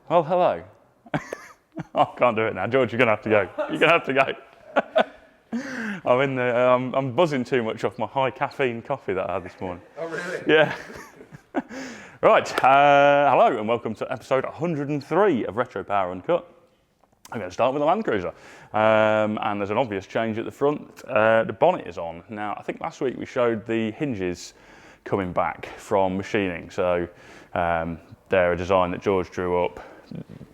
Well, hello. I can't do it now. George, you're going to have to go. You're going to have to go. I'm buzzing too much off my high caffeine coffee that I had this morning. Oh, really? Yeah. Right. Hello and welcome to episode 103 of Retropower Uncut. I'm going to start with the Land Cruiser. And there's an obvious change at the front. The bonnet is on. Now, I think last week we showed the hinges coming back from machining. So they're a design that George drew up.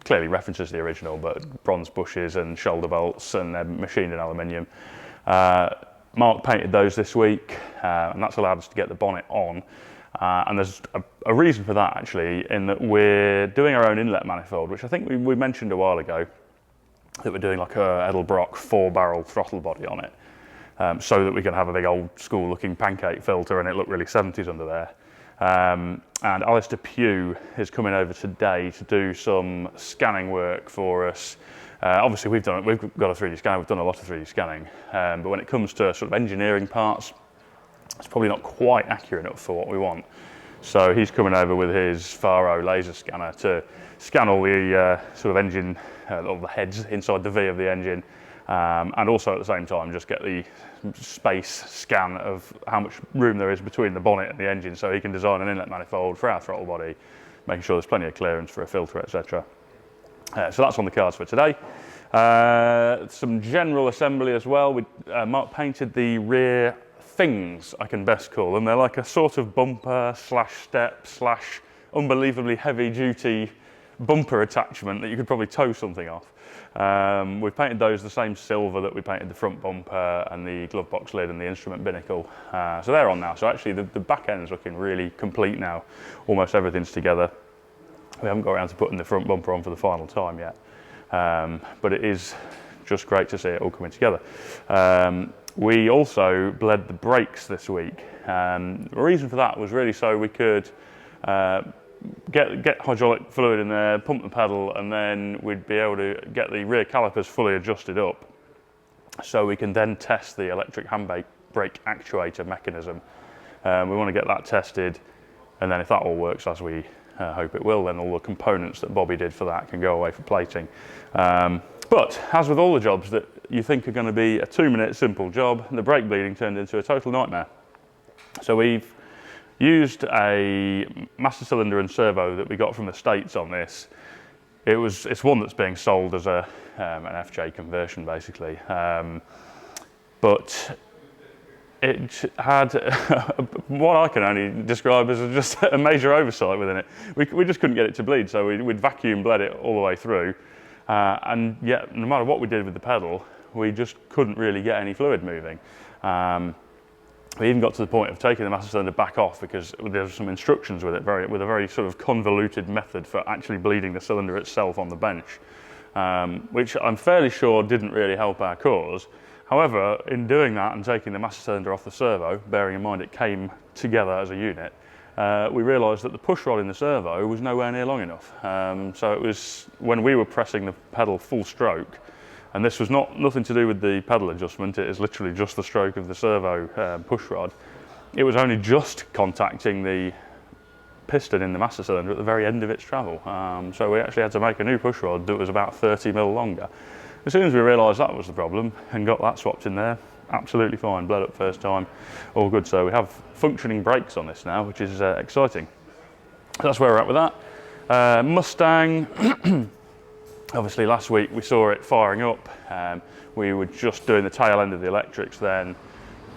Clearly references the original, but bronze bushes and shoulder bolts, and they're machined in aluminium. Mark painted those this week, and that's allowed us to get the bonnet on. And there's a reason for that, actually, in that we're doing our own inlet manifold, which I think we mentioned a while ago, that we're doing like a Edelbrock 4-barrel throttle body on it, so that we can have a big old school looking pancake filter and it look really 70s under there. And Alistair Pugh is coming over today to do some scanning work for us. Obviously we've got a 3D scanner, we've done a lot of 3D scanning, but when it comes to sort of engineering parts, it's probably not quite accurate enough for what we want. So he's coming over with his Faro laser scanner to scan all the sort of engine, all the heads inside the V of the engine, and also at the same time just get the space scan of how much room there is between the bonnet and the engine, so he can design an inlet manifold for our throttle body, making sure there's plenty of clearance for a filter, etc. So that's on the cards for today. Some general assembly as well. Mark painted the rear things, I can best call them. They're like a sort of bumper slash step slash unbelievably heavy duty bumper attachment that you could probably tow something off. We've painted those the same silver that we painted the front bumper and the glove box lid and the instrument binnacle. So they're on now. So actually the back end's looking really complete now. Almost everything's together. We haven't got around to putting the front bumper on for the final time yet. But it is just great to see it all coming together. We also bled the brakes this week. The reason for that was really so we could get hydraulic fluid in there, pump the pedal, and then we'd be able to get the rear calipers fully adjusted up so we can then test the electric handbrake actuator mechanism. We want to get that tested, and then if that all works as we hope it will, then all the components that Bobby did for that can go away for plating. But as with all the jobs that you think are going to be a 2-minute simple job, the brake bleeding turned into a total nightmare. So we've used a master cylinder and servo that we got from the States on this. It's one that's being sold as an FJ conversion basically, but it had what I can only describe as just a major oversight within it. We just couldn't get it to bleed, so we'd vacuum bled it all the way through, and yet no matter what we did with the pedal, we just couldn't really get any fluid moving. We even got to the point of taking the master cylinder back off because there's some instructions with it, with a very sort of convoluted method for actually bleeding the cylinder itself on the bench, which I'm fairly sure didn't really help our cause. However, in doing that and taking the master cylinder off the servo, bearing in mind it came together as a unit, we realised that the push rod in the servo was nowhere near long enough. So it was when we were pressing the pedal full stroke, and this was nothing to do with the pedal adjustment, it is literally just the stroke of the servo push rod. It was only just contacting the piston in the master cylinder at the very end of its travel. So we actually had to make a new push rod that was about 30 mil longer. As soon as we realised that was the problem and got that swapped in there, absolutely fine, bled up first time, all good. So we have functioning brakes on this now, which is exciting. So that's where we're at with that. Mustang. Obviously last week we saw it firing up. We were just doing the tail end of the electrics then.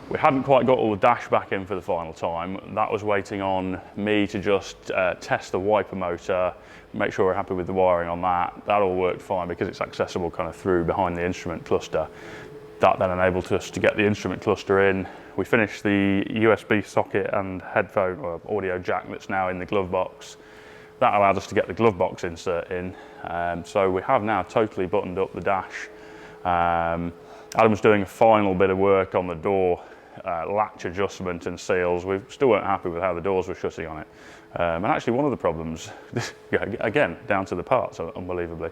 We hadn't quite got all the dash back in for the final time. That was waiting on me to just test the wiper motor, make sure we're happy with the wiring on that. That all worked fine because it's accessible kind of through behind the instrument cluster. That then enabled us to get the instrument cluster in. We finished the USB socket and headphone or audio jack that's now in the glove box. That allowed us to get the glove box insert in. So we have now totally buttoned up the dash. Adam's doing a final bit of work on the door latch adjustment and seals. We still weren't happy with how the doors were shutting on it. And actually one of the problems, again, down to the parts, unbelievably,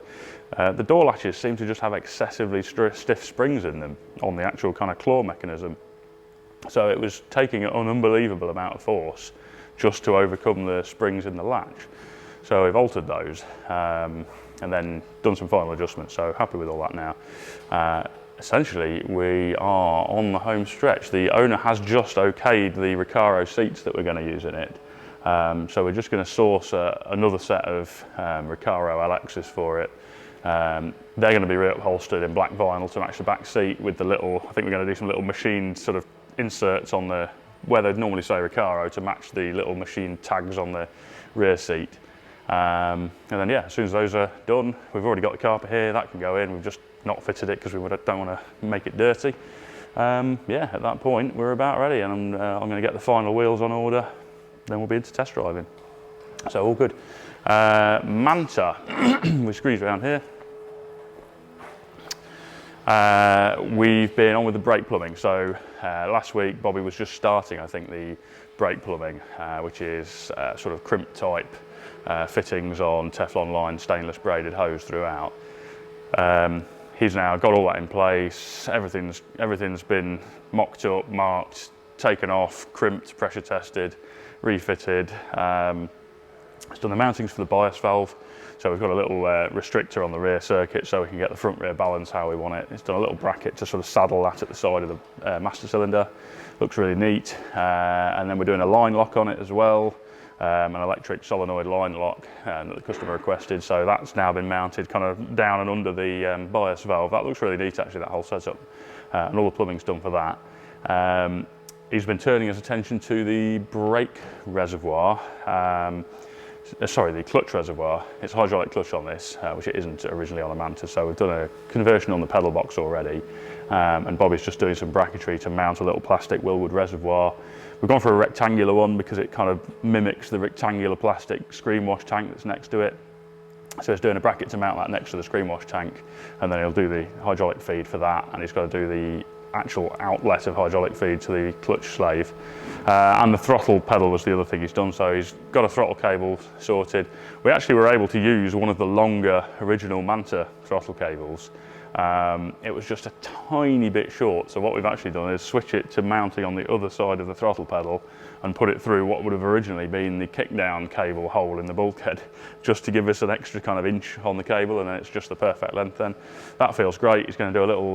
the door latches seem to just have excessively stiff springs in them on the actual kind of claw mechanism. So it was taking an unbelievable amount of force just to overcome the springs in the latch. So we've altered those and then done some final adjustments, so happy with all that now. Essentially, we are on the home stretch. The owner has just okayed the Recaro seats that we're going to use in it. So we're just going to source another set of Recaro LXs for it. They're going to be reupholstered in black vinyl to match the back seat with the little, I think we're going to do some little machined sort of inserts on the, where they'd normally say Recaro, to match the little machine tags on the rear seat. And then yeah, as soon as those are done, we've already got the carpet here, that can go in. We've just not fitted it because we don't want to make it dirty. Yeah, at that point we're about ready, and I'm going to get the final wheels on order, then we'll be into test driving. So all good. Manta, we squeeze around here. We've been on with the brake plumbing. So last week Bobby was just starting, I think, the brake plumbing, which is sort of crimp type fittings on Teflon lined stainless braided hose throughout. He's now got all that in place. Everything's been mocked up, marked, taken off, crimped, pressure tested, refitted. It's done the mountings for the bias valve. So we've got a little restrictor on the rear circuit so we can get the front rear balance how we want it. It's done a little bracket to sort of saddle that at the side of the master cylinder. Looks really neat. And then we're doing a line lock on it as well. An electric solenoid line lock that the customer requested. So that's now been mounted kind of down and under the bias valve. That looks really neat actually, that whole setup. And all the plumbing's done for that. He's been turning his attention to the brake reservoir. Sorry, the clutch reservoir. It's hydraulic clutch on this, which it isn't originally on a Manta. So we've done a conversion on the pedal box already. And Bobby's just doing some bracketry to mount a little plastic Wilwood reservoir. We've gone for a rectangular one because it kind of mimics the rectangular plastic screen wash tank that's next to it. So he's doing a bracket to mount that next to the screen wash tank, and then he'll do the hydraulic feed for that, and he's got to do the actual outlet of hydraulic feed to the clutch slave. And the throttle pedal was the other thing he's done, so he's got a throttle cable sorted. We actually were able to use one of the longer original Manta throttle cables. It was just a tiny bit short, so what we've actually done is switch it to mounting on the other side of the throttle pedal and put it through what would have originally been the kickdown cable hole in the bulkhead, just to give us an extra kind of inch on the cable, and then it's just the perfect length then. That feels great. He's going to do a little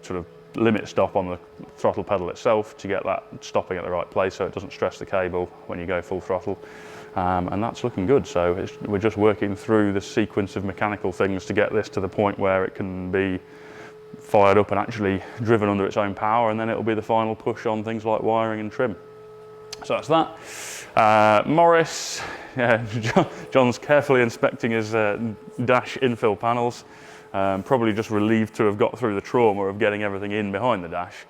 sort of limit stop on the throttle pedal itself to get that stopping at the right place so it doesn't stress the cable when you go full throttle. And that's looking good. So we're just working through the sequence of mechanical things to get this to the point where it can be fired up and actually driven under its own power, and then it'll be the final push on things like wiring and trim. So that's that. Morris, yeah, John's carefully inspecting his dash infill panels. Probably just relieved to have got through the trauma of getting everything in behind the dash.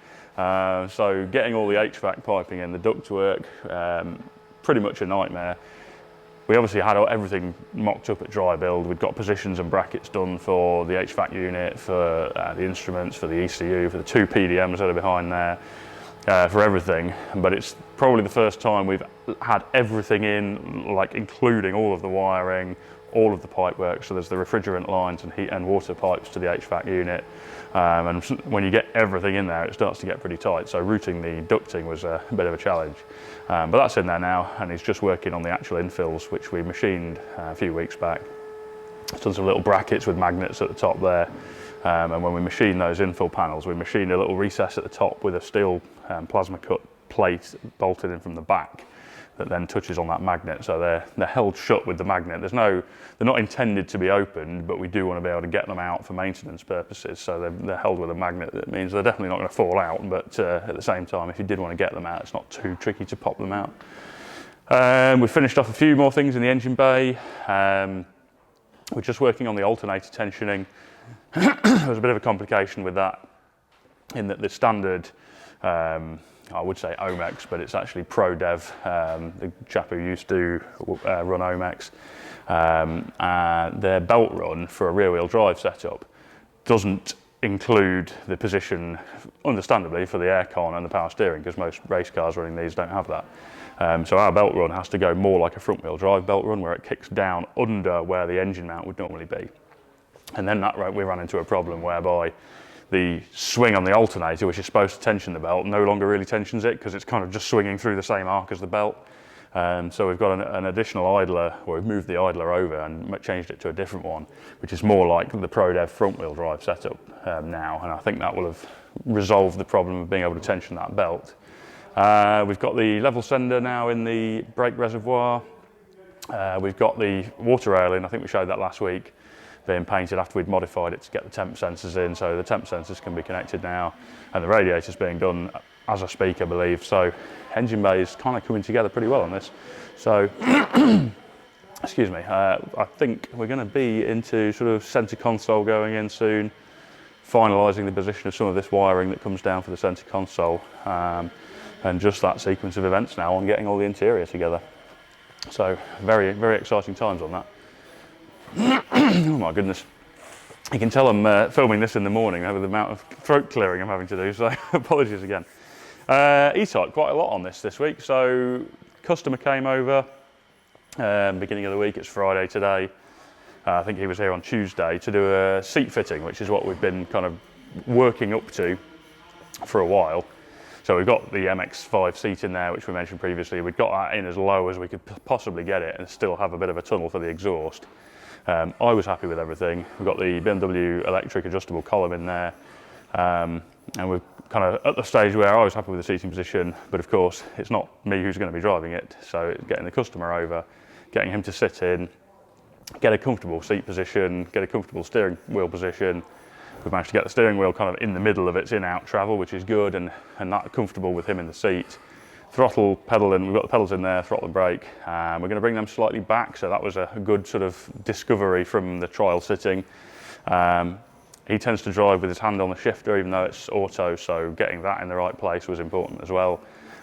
So getting all the HVAC piping in, the ductwork, pretty much a nightmare. We obviously had everything mocked up at dry build. We'd got positions and brackets done for the HVAC unit, for the instruments, for the ECU, for the two PDMs that are behind there, for everything. But it's probably the first time we've had everything in, like including all of the wiring, all of the pipe work. So there's the refrigerant lines and heat and water pipes to the HVAC unit. And when you get everything in there, it starts to get pretty tight. So routing the ducting was a bit of a challenge. But that's in there now, and he's just working on the actual infills, which we machined a few weeks back. He's done some little brackets with magnets at the top there. And when we machine those infill panels, we machined a little recess at the top with a steel plasma cut plate bolted in from the back that then touches on that magnet. So they're held shut with the magnet. They're not intended to be opened, but we do want to be able to get them out for maintenance purposes. So they're held with a magnet. That means they're definitely not going to fall out, but at the same time, if you did want to get them out, it's not too tricky to pop them out. We finished off a few more things in the engine bay. We're just working on the alternator tensioning. There was a bit of a complication with that, in that the standard, I would say Omex, but it's actually ProDev, the chap who used to run Omex. Their belt run for a rear-wheel drive setup doesn't include the position, understandably, for the aircon and the power steering, because most race cars running these don't have that. So our belt run has to go more like a front-wheel drive belt run, where it kicks down under where the engine mount would normally be. And then we ran into a problem whereby the swing on the alternator, which is supposed to tension the belt, no longer really tensions it, because it's kind of just swinging through the same arc as the belt. So we've got an additional idler, or we've moved the idler over and changed it to a different one, which is more like the ProDev front wheel drive setup now, and I think that will have resolved the problem of being able to tension that belt. We've got the level sender now in the brake reservoir. We've got the water railing, I think we showed that last week, being painted after we'd modified it to get the temp sensors in, so the temp sensors can be connected now, and the radiator's being done as I speak, I believe. So engine bay is kind of coming together pretty well on this. So, excuse me, I think we're going to be into sort of centre console going in soon, finalising the position of some of this wiring that comes down for the centre console, and just that sequence of events now on getting all the interior together. So very, very exciting times on that. Oh my goodness. You can tell I'm filming this in the morning with the amount of throat clearing I'm having to do, so apologies again. E-Type, quite a lot on this week. So customer came over, beginning of the week, it's Friday today. I think he was here on Tuesday to do a seat fitting, which is what we've been kind of working up to for a while. So we've got the MX-5 seat in there, which we mentioned previously. We've got that in as low as we could possibly get it and still have a bit of a tunnel for the exhaust. I was happy with everything. We've got the BMW electric adjustable column in there. And we're kind of at the stage where I was happy with the seating position, but of course it's not me who's going to be driving it. So it's getting the customer over, getting him to sit in, get a comfortable seat position, get a comfortable steering wheel position. We've managed to get the steering wheel kind of in the middle of its in-out travel, which is good, and that comfortable with him in the seat. Throttle, pedal, and we've got the pedals in there, throttle and brake. We're going to bring them slightly back, so that was a good sort of discovery from the trial sitting. He tends to drive with his hand on the shifter, even though it's auto, so getting that in the right place was important as well.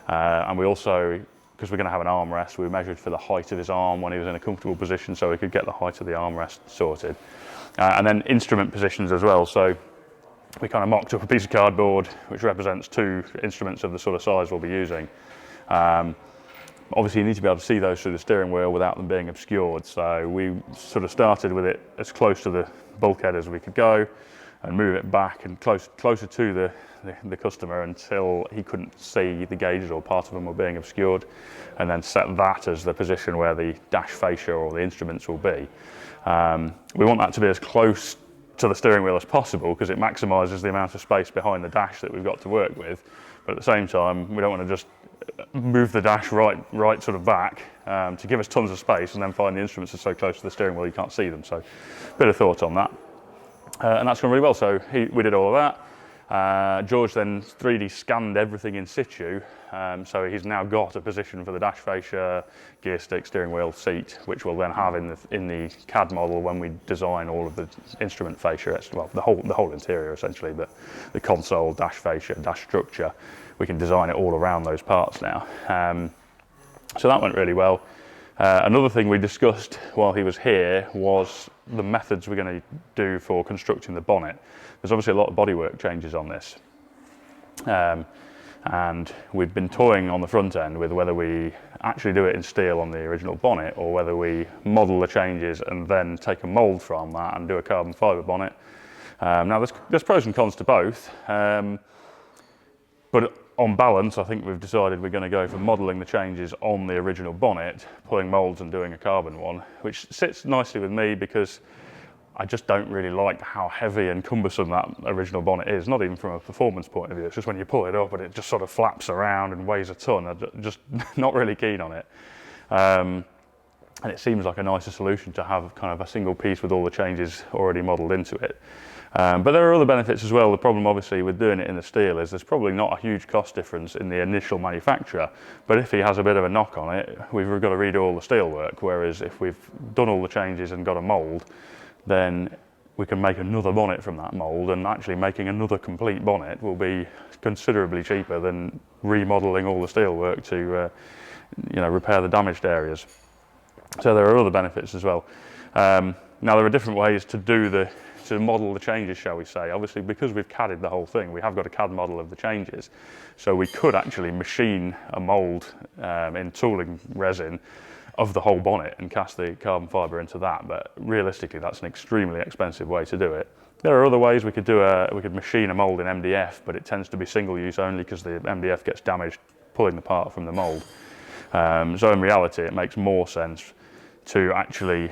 And we also, because we're going to have an armrest, we measured for the height of his arm when he was in a comfortable position, so we could get the height of the armrest sorted. And then instrument positions as well. So we kind of mocked up a piece of cardboard which represents 2 instruments of the sort of size we'll be using. Obviously you need to be able to see those through the steering wheel without them being obscured, so we sort of started with it as close to the bulkhead as we could go and move it back and closer to the customer until he couldn't see the gauges or part of them were being obscured, and then set that as the position where the dash fascia or the instruments will be. We want that to be as close to the steering wheel as possible because it maximises the amount of space behind the dash that we've got to work with, but at the same time we don't want to just move the dash right sort of back to give us tons of space and then find the instruments are so close to the steering wheel you can't see them. So a bit of thought on that, and that's gone really well. So we did all of that. George then 3D scanned everything in situ, so he's now got a position for the dash fascia, gear stick, steering wheel, seat, which we'll then have in the CAD model when we design all of the instrument fascia, well, the whole interior essentially, but the console, dash fascia, dash structure, we can design it all around those parts now. So that went really well. Another thing we discussed while he was here was the methods we're going to do for constructing the bonnet. There's obviously a lot of bodywork changes on this. And we've been toying on the front end with whether we actually do it in steel on the original bonnet or whether we model the changes and then take a mould from that and do a carbon fibre bonnet. Now there's pros and cons to both, but on balance I think we've decided we're going to go for modelling the changes on the original bonnet, pulling moulds and doing a carbon one, which sits nicely with me because I just don't really like how heavy and cumbersome that original bonnet is, not even from a performance point of view. It's just when you pull it up and it just sort of flaps around and weighs a ton. I'm just not really keen on it. And it seems like a nicer solution to have kind of a single piece with all the changes already modelled into it. But there are other benefits as well. The problem obviously with doing it in the steel is there's probably not a huge cost difference in the initial manufacture, but if he has a bit of a knock on it, we've got to redo all the steel work, whereas if we've done all the changes and got a mould, then we can make another bonnet from that mould, and actually making another complete bonnet will be considerably cheaper than remodelling all the steel work to repair the damaged areas. So there are other benefits as well. Now there are different ways to model the changes, shall we say. Obviously because we've CAD'd the whole thing, we have got a CAD model of the changes, so we could actually machine a mould in tooling resin of the whole bonnet and cast the carbon fibre into that, but realistically that's an extremely expensive way to do it. There are other ways. We could machine a mould in MDF, but it tends to be single use only because the MDF gets damaged pulling the part from the mould. So in reality, it makes more sense to actually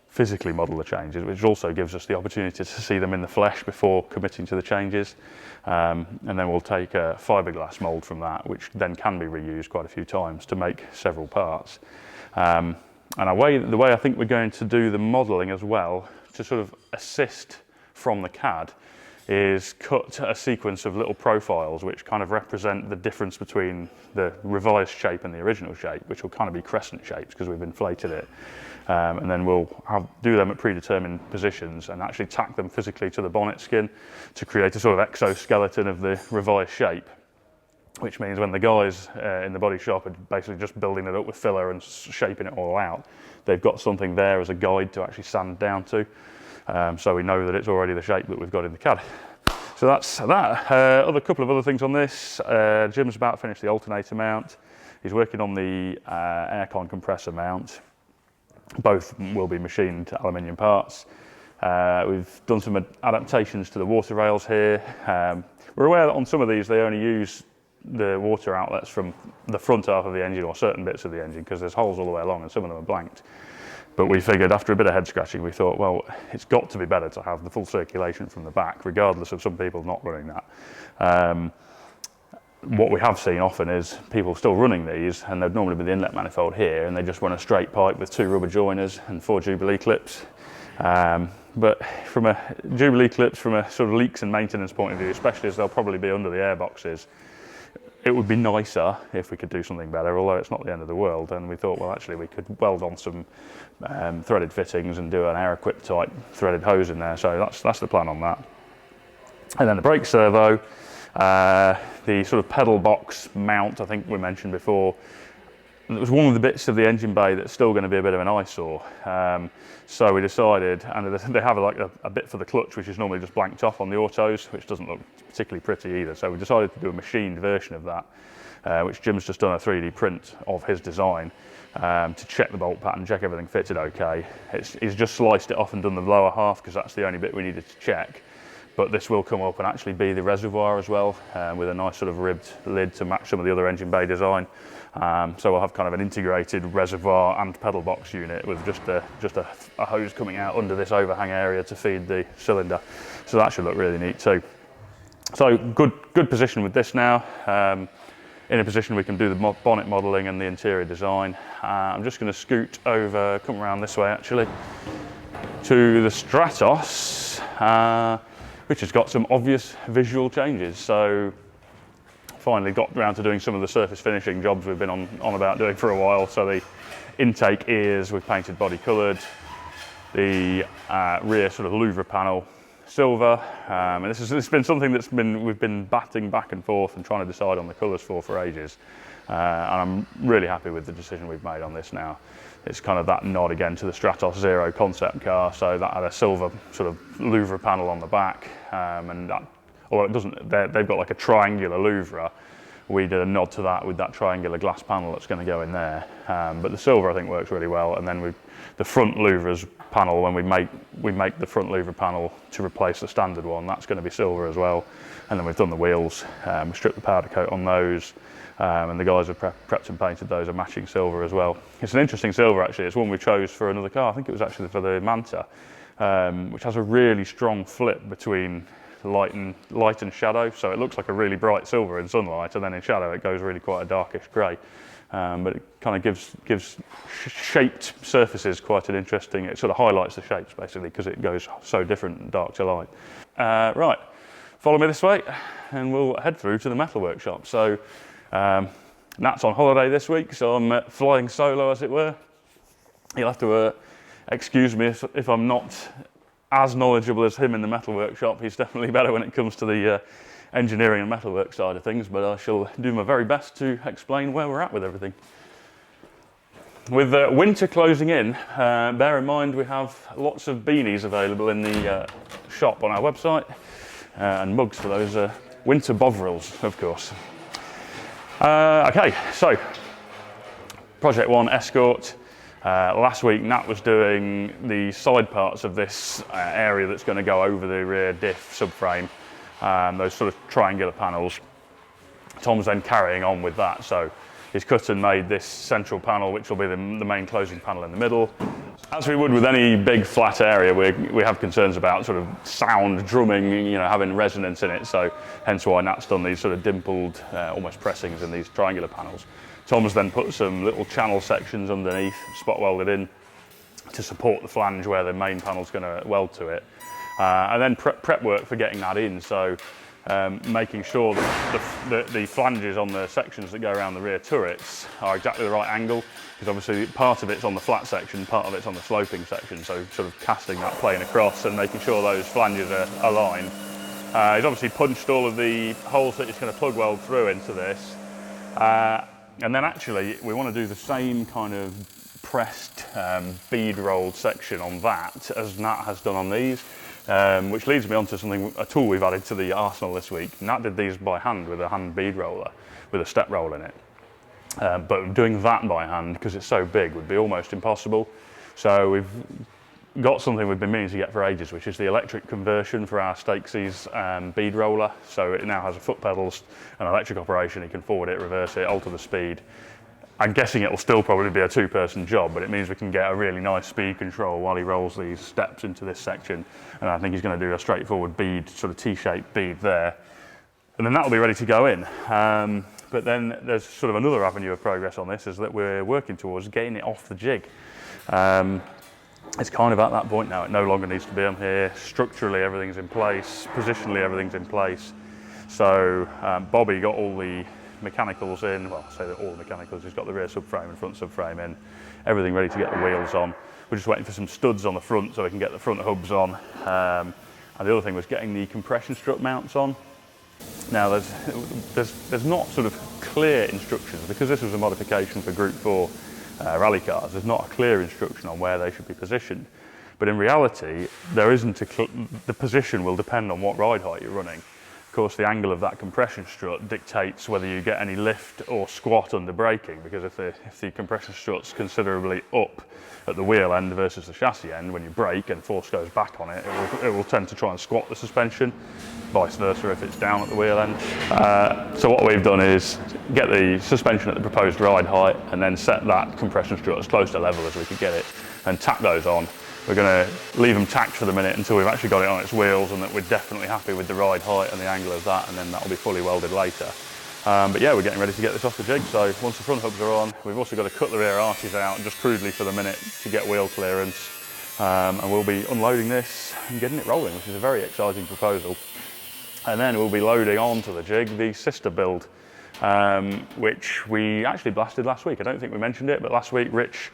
physically model the changes, which also gives us the opportunity to see them in the flesh before committing to the changes. And then we'll take a fiberglass mold from that, which then can be reused quite a few times to make several parts. And the way I think we're going to do the modeling as well, to sort of assist from the CAD, is cut a sequence of little profiles which kind of represent the difference between the revised shape and the original shape, which will kind of be crescent shapes because we've inflated it. And then we'll do them at predetermined positions and actually tack them physically to the bonnet skin to create a sort of exoskeleton of the revised shape, which means when the guys in the body shop are basically just building it up with filler and shaping it all out, they've got something there as a guide to actually sand down to. So we know that it's already the shape that we've got in the CAD. So that's that. A couple of other things on this. Jim's about to finish the alternator mount. He's working on the aircon compressor mount. Both will be machined aluminium parts. We've done some adaptations to the water rails here. We're aware that on some of these they only use the water outlets from the front half of the engine or certain bits of the engine because there's holes all the way along and some of them are blanked. But we figured after a bit of head scratching, we thought, well, it's got to be better to have the full circulation from the back, regardless of some people not running that. What we have seen often is people still running these, and they'd normally be the inlet manifold here, and they just run a straight pipe with 2 rubber joiners and 4 Jubilee clips. But from a Jubilee clips, from a sort of leaks and maintenance point of view, especially as they'll probably be under the air boxes, it would be nicer if we could do something better, although it's not the end of the world. And we thought, well, actually we could weld on some threaded fittings and do an air-equipped type threaded hose in there. So that's the plan on that. And then the brake servo, the sort of pedal box mount, I think we mentioned before, it was one of the bits of the engine bay that's still going to be a bit of an eyesore. So we decided, and they have like a bit for the clutch, which is normally just blanked off on the autos, which doesn't look particularly pretty either. So we decided to do a machined version of that, which Jim's just done a 3D print of his design to check the bolt pattern, check everything fitted okay. He's just sliced it off and done the lower half because that's the only bit we needed to check. But this will come up and actually be the reservoir as well, with a nice sort of ribbed lid to match some of the other engine bay design. So we'll have kind of an integrated reservoir and pedal box unit with just a hose coming out under this overhang area to feed the cylinder. So that should look really neat too. So good position with this now. In a position we can do the bonnet modelling and the interior design. I'm just going to scoot over, come around this way actually, to the Stratos, which has got some obvious visual changes. So finally got around to doing some of the surface finishing jobs we've been on about doing for a while. So the intake ears we've painted body coloured, the rear sort of louvre panel silver, and this has been something we've been batting back and forth and trying to decide on the colours for ages. And I'm really happy with the decision we've made on this now. It's kind of that nod again to the Stratos Zero concept car, so that had a silver sort of louvre panel on the back, and that, although it doesn't, they've got like a triangular louvre, we did a nod to that with that triangular glass panel that's going to go in there. But the silver I think works really well, and then the front louvres panel, when we make the front louvre panel to replace the standard one, that's going to be silver as well. And then we've done the wheels, we stripped the powder coat on those. And the guys have prepped and painted those a matching silver as well. It's an interesting silver actually, it's one we chose for another car, I think it was actually for the Manta, which has a really strong flip between light and shadow, so it looks like a really bright silver in sunlight, and then in shadow it goes really quite a darkish grey. But it kind of gives shaped surfaces quite an interesting, it sort of highlights the shapes basically because it goes so different dark to light. Right, follow me this way and we'll head through to the metal workshop. So Nat's on holiday this week, so I'm flying solo as it were. You'll have to excuse me if I'm not as knowledgeable as him in the metal workshop. He's definitely better when it comes to the engineering and metalwork side of things, but I shall do my very best to explain where we're at with everything. With winter closing in, bear in mind we have lots of beanies available in the shop on our website, and mugs for those winter bovrils, of course. Okay, so Project ONE Escort. Last week Nat was doing the side parts of this area that's going to go over the rear diff subframe, those sort of triangular panels. Tom's then carrying on with that, so he's cut and made this central panel, which will be the main closing panel in the middle. As we would with any big flat area, we have concerns about sort of sound, drumming, you know, having resonance in it. So hence why Nat's done these sort of dimpled, almost pressings in these triangular panels. Tom's then put some little channel sections underneath, spot welded in, to support the flange where the main panel's going to weld to it. And then prep work for getting that in. So making sure that the flanges on the sections that go around the rear turrets are exactly the right angle, because obviously part of it's on the flat section, part of it's on the sloping section, so sort of casting that plane across and making sure those flanges are aligned. He's obviously punched all of the holes that he's going to plug weld through into this, and then actually we want to do the same kind of pressed bead rolled section on that as Nat has done on these. Which leads me on to a tool we've added to the arsenal this week. Nat did these by hand with a hand bead roller, with a step roll in it. But doing that by hand, because it's so big, would be almost impossible. So we've got something we've been meaning to get for ages, which is the electric conversion for our Stakesy's bead roller. So it now has a foot pedals, an electric operation. You can forward it, reverse it, alter the speed. I'm guessing it will still probably be a two-person job, but it means we can get a really nice speed control while he rolls these steps into this section. And I think he's going to do a straightforward bead, sort of T-shaped bead there. And then that'll be ready to go in. But then there's sort of another avenue of progress on this, is that we're working towards getting it off the jig. It's kind of at that point now. It no longer needs to be on here. Structurally, everything's in place. Positionally, everything's in place. So Bobby got all the mechanicals in, well, I say that all the mechanicals, he's got the rear subframe and front subframe in, everything ready to get the wheels on. We're just waiting for some studs on the front so we can get the front hubs on. And the other thing was getting the compression strut mounts on. Now there's not sort of clear instructions, because this was a modification for Group 4 rally cars. There's not a clear instruction on where they should be positioned. But in reality, there isn't the position will depend on what ride height you're running. Of course, the angle of that compression strut dictates whether you get any lift or squat under braking, because if the compression strut's considerably up at the wheel end versus the chassis end, when you brake and force goes back on it, it will tend to try and squat the suspension, vice versa if it's down at the wheel end. So what we've done is get the suspension at the proposed ride height and then set that compression strut as close to level as we could get it and tack those on. We're going to leave them tacked for the minute until we've actually got it on its wheels and that we're definitely happy with the ride height and the angle of that, and then that'll be fully welded later. But yeah, we're getting ready to get this off the jig. So once the front hubs are on, we've also got to cut the rear arches out just crudely for the minute to get wheel clearance. And we'll be unloading this and getting it rolling, which is a very exciting proposal. And then we'll be loading onto the jig the sister build, which we actually blasted last week. I don't think we mentioned it, but last week Rich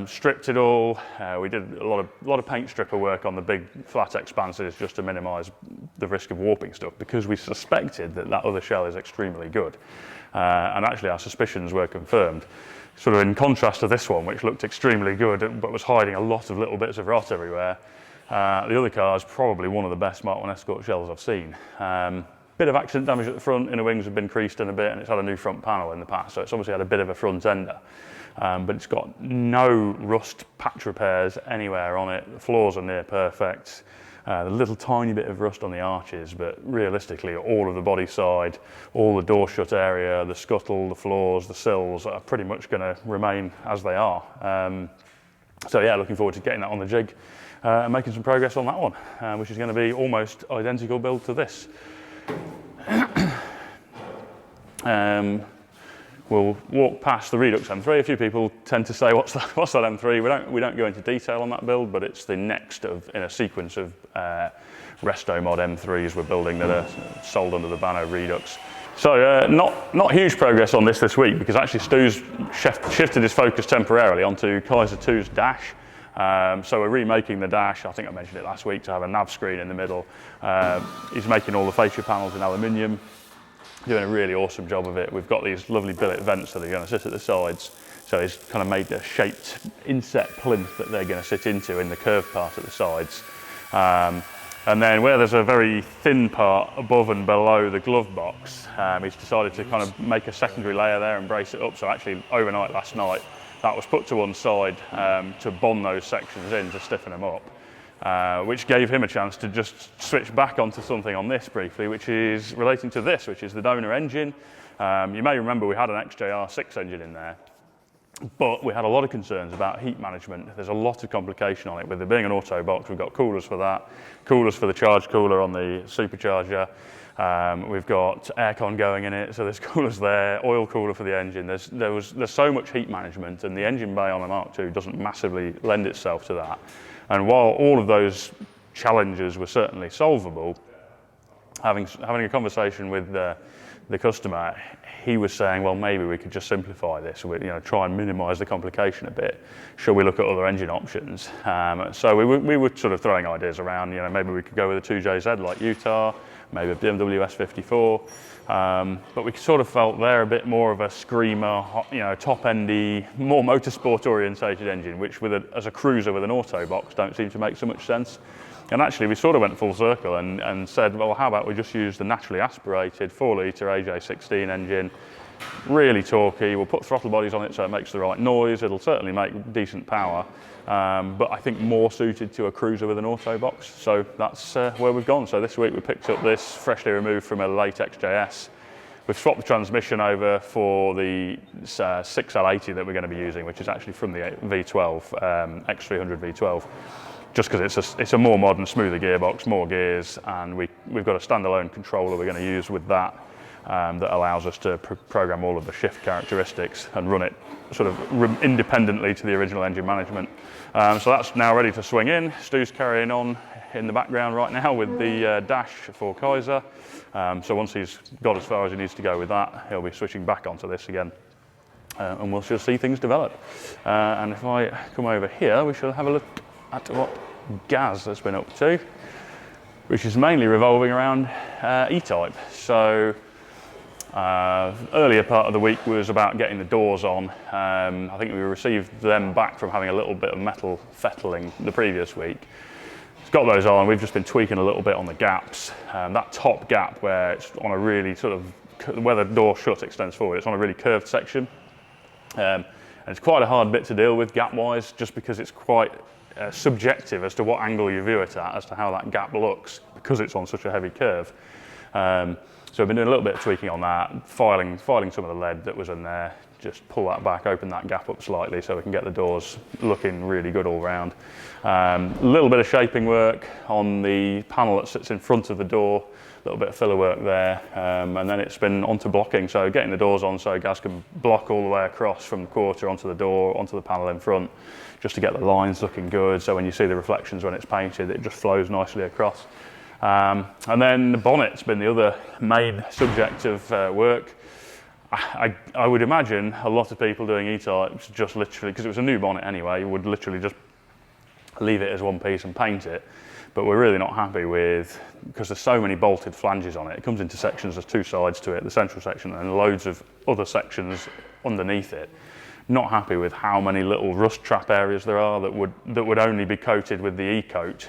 stripped it all. We did a lot of paint stripper work on the big flat expanses just to minimise the risk of warping stuff, because we suspected that other shell is extremely good. And actually our suspicions were confirmed. Sort of in contrast to this one, which looked extremely good but was hiding a lot of little bits of rot everywhere. The other car is probably one of the best Project ONE Escort shells I've seen. Bit of accident damage at the front, inner wings have been creased in a bit, and it's had a new front panel in the past, so it's obviously had a bit of a front ender. But it's got no rust patch repairs anywhere on it. The floors are near perfect. A little tiny bit of rust on the arches, but realistically all of the body side, all the door shut area, the scuttle, the floors, the sills are pretty much going to remain as they are. So yeah, looking forward to getting that on the jig and making some progress on that one, which is going to be almost identical build to this. We'll walk past the Redux M3. A few people tend to say, what's that M3? We don't go into detail on that build, but it's the next in a sequence of Resto Mod M3s we're building that are sold under the banner Redux. So not huge progress on this week, because actually Stu's shifted his focus temporarily onto Kaiser 2's dash. So we're remaking the dash. I think I mentioned it last week, to have a nav screen in the middle. He's making all the fascia panels in aluminium, doing a really awesome job of it. We've got these lovely billet vents that are going to sit at the sides. So he's kind of made a shaped inset plinth that they're going to sit into in the curved part at the sides. And then where there's a very thin part above and below the glove box, he's decided to kind of make a secondary layer there and brace it up. So actually overnight last night, that was put to one side to bond those sections in to stiffen them up. which gave him a chance to just switch back onto something on this briefly, which is relating to this, which is the donor engine. You may remember we had an XJR6 engine in there, but we had a lot of concerns about heat management. There's a lot of complication on it. With it being an auto box, we've got coolers for that, coolers for the charge cooler on the supercharger. We've got aircon going in it, so there's coolers there, oil cooler for the engine. There's so much heat management, and the engine bay on a Mark II doesn't massively lend itself to that. And while all of those challenges were certainly solvable, having a conversation with the customer, he was saying, well, maybe we could just simplify this, try and minimise the complication a bit. Shall we look at other engine options? So we were sort of throwing ideas around, maybe we could go with a 2JZ like Utah, maybe a BMW S54, but we sort of felt they're a bit more of a screamer, top-endy, more motorsport-orientated engine, which as a cruiser with an auto box don't seem to make so much sense. And actually, we sort of went full circle and said, well, how about we just use the naturally aspirated 4-litre AJ16 engine, really torquey. We'll put throttle bodies on it so it makes the right noise. It'll certainly make decent power, but I think more suited to a cruiser with an auto box. So that's where we've gone. So this week we picked up this freshly removed from a late XJS. We've swapped the transmission over for the 6L80 that we're going to be using, which is actually from the V12, X300 V12. Just because it's a more modern, smoother gearbox, more gears, and we've got a standalone controller we're going to use with that that allows us to program all of the shift characteristics and run it sort of independently to the original engine management. So that's now ready to swing in. Stu's carrying on in the background right now with the dash for Kaiser. So once he's got as far as he needs to go with that, he'll be switching back onto this again. And we'll just see things develop. And if I come over here, we shall have a look at what Gaz has been up to, which is mainly revolving around E-Type. So earlier part of the week was about getting the doors on. I think we received them back from having a little bit of metal fettling the previous week. It's got those on. We've just been tweaking a little bit on the gaps. That top gap where it's on a really sort of, where the door shut extends forward, it's on a really curved section. And it's quite a hard bit to deal with gap-wise, just because it's quite subjective as to what angle you view it at, as to how that gap looks, because it's on such a heavy curve. So I've been doing a little bit of tweaking on that, filing some of the lead that was in there, just pull that back, open that gap up slightly so we can get the doors looking really good all round. A little bit of shaping work on the panel that sits in front of the door, a little bit of filler work there, and then it's been onto blocking, so getting the doors on so Gaz can block all the way across from the quarter onto the door, onto the panel in front, just to get the lines looking good, so when you see the reflections when it's painted, it just flows nicely across. And then the bonnet's been the other main subject of work. I would imagine a lot of people doing E-Types just literally, because it was a new bonnet anyway, would literally just leave it as one piece and paint it. But we're really not happy with, because there's so many bolted flanges on it. It comes into sections, there's two sides to it, the central section and loads of other sections underneath it. Not happy with how many little rust trap areas there are that would only be coated with the E-coat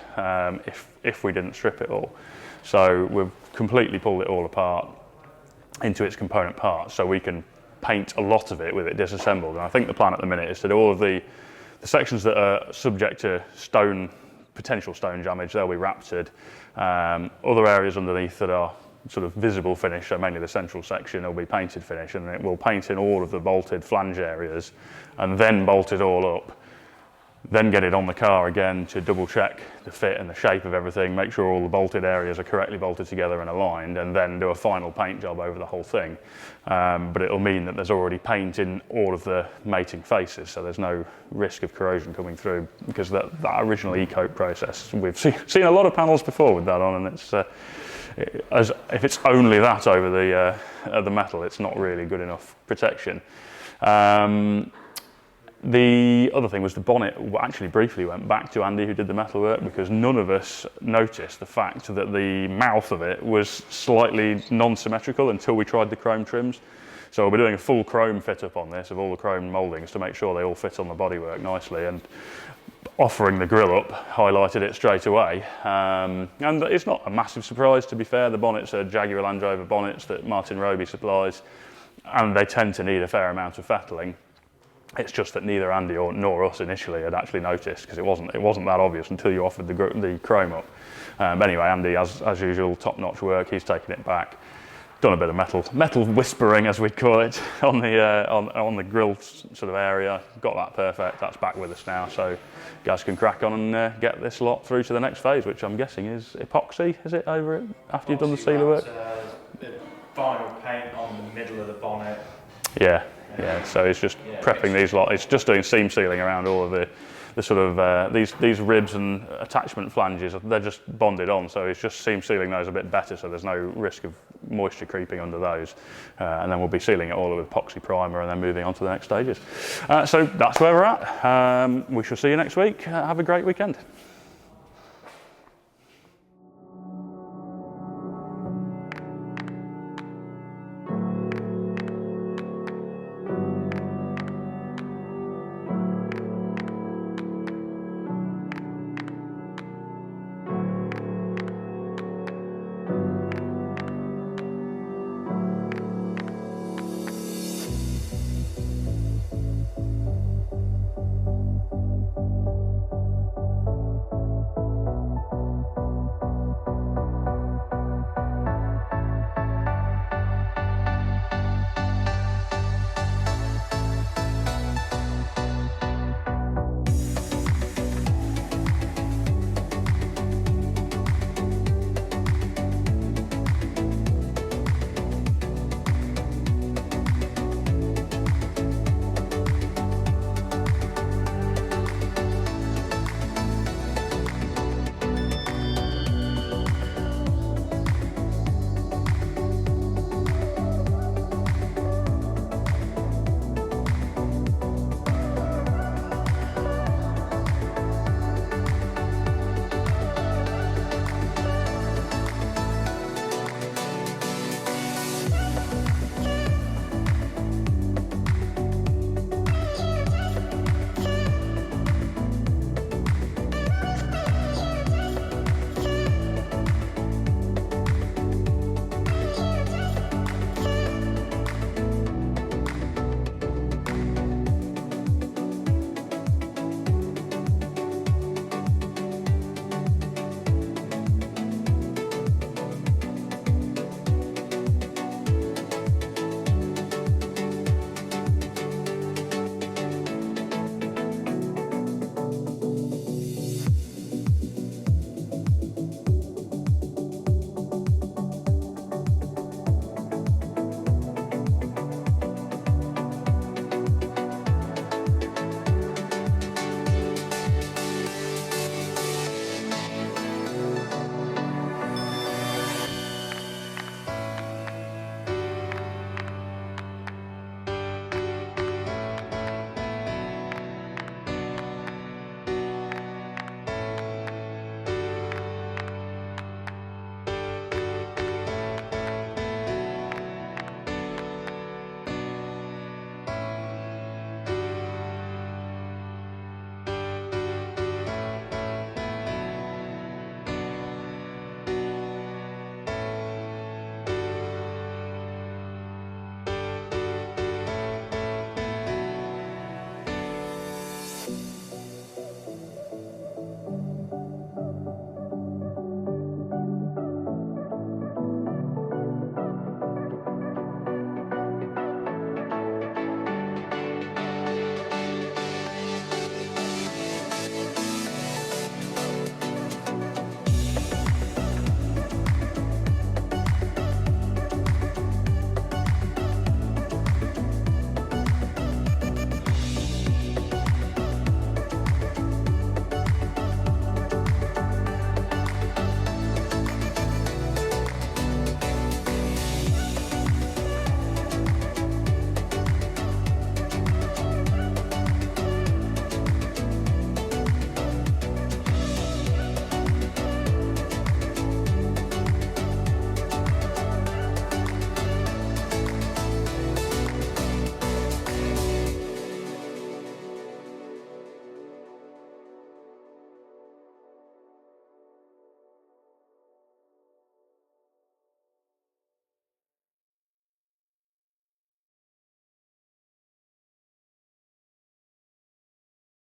if we didn't strip it all. So we've completely pulled it all apart into its component parts, so we can paint a lot of it with it disassembled. And I think the plan at the minute is to do all of the sections that are subject to potential stone damage, they'll be raptored. Other areas underneath that are sort of visible finish, so mainly the central section, will be painted finish, and it will paint in all of the bolted flange areas and then bolt it all up, then get it on the car again to double check the fit and the shape of everything, make sure all the bolted areas are correctly bolted together and aligned, and then do a final paint job over the whole thing. But it'll mean that there's already paint in all of the mating faces, so there's no risk of corrosion coming through, because that original E-coat process, we've seen a lot of panels before with that on, and it's if it's only that over the metal, it's not really good enough protection. The other thing was the bonnet actually briefly went back to Andy, who did the metal work, because none of us noticed the fact that the mouth of it was slightly non-symmetrical until we tried the chrome trims. So we'll be doing a full chrome fit up on this of all the chrome mouldings to make sure they all fit on the bodywork nicely, and offering the grill up highlighted it straight away. And it's not a massive surprise, to be fair. The bonnets are Jaguar Land Rover bonnets that Martin Roby supplies, and they tend to need a fair amount of fettling. It's just that neither Andy nor us initially had actually noticed, because it wasn't that obvious until you offered the chrome up. But anyway, Andy, as usual, top-notch work. He's taken it back, done a bit of metal whispering, as we'd call it, on the grill sort of area. Got that perfect. That's back with us now, so guys can crack on and get this lot through to the next phase, which I'm guessing is epoxy. Is it over it after you've done the sealer work? The vinyl paint on the middle of the bonnet. Yeah. So it's just prepping these lot. It's just doing seam sealing around all of the sort of these ribs and attachment flanges. They're just bonded on, so it's just seam sealing those a bit better, so there's no risk of moisture creeping under those. And then we'll be sealing it all with epoxy primer and then moving on to the next stages. So that's where we're at. We shall see you next week. Have a great weekend.